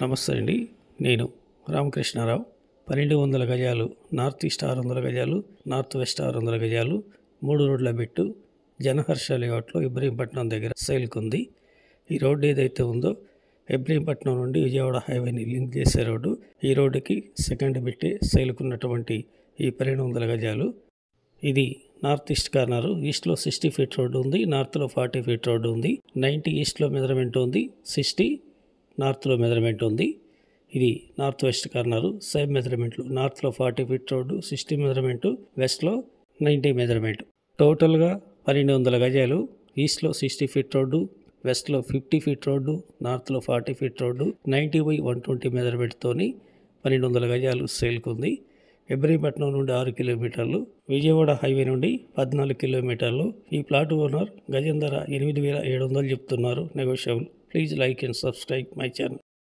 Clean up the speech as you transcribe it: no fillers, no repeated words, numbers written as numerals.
నమస్తే అండి. నేను రామకృష్ణారావు. 1200 గజాలు నార్త్ ఈస్ట్, 600 గజాలు నార్త్ వెస్ట్, 600 గజాలు 3 రోడ్ల బిట్టు జనహర్ష లేఅవుట్లో ఇబ్రహీంపట్నం దగ్గర సేల్కుంది. ఈ రోడ్డు ఏదైతే ఉందో ఇబ్రహీంపట్నం నుండి విజయవాడ హైవేని లింక్ చేసే రోడ్డు. ఈ రోడ్డుకి సెకండ్ బిట్టే సేల్కున్నటువంటి ఈ 1200 గజాలు. ఇది నార్త్ ఈస్ట్ కార్నరు. ఈస్ట్లో 60 ఫీట్ రోడ్డు ఉంది, నార్త్లో 40 ఫీట్ రోడ్డు ఉంది. 90 ఈస్ట్లో మెజర్మెంట్ ఉంది, 60 నార్త్లో మెజర్మెంట్ ఉంది. ఇది నార్త్ వెస్ట్ కార్నరు. సేమ్ మెజర్మెంట్లు. నార్త్లో 40 ఫీట్ రోడ్డు, 60 మెజర్మెంటు, వెస్ట్లో 90 మెజర్మెంట్. టోటల్గా 1200 గజాలు. ఈస్ట్లో 60 ఫీట్ రోడ్డు, వెస్ట్లో 50 ఫీట్ రోడ్డు, నార్త్లో 40 ఫీట్ రోడ్డు, 90/120 మెజర్మెంట్తోని 1200 గజాలు సేల్కుంది. ఇబ్రహీంపట్నం నుండి 6 కిలోమీటర్లు, విజయవాడ హైవే నుండి 14 కిలోమీటర్లు. ఈ ప్లాట్ ఓనర్ గజం ధర 8,700 చెప్తున్నారు. Negotiable. Please like and subscribe my channel.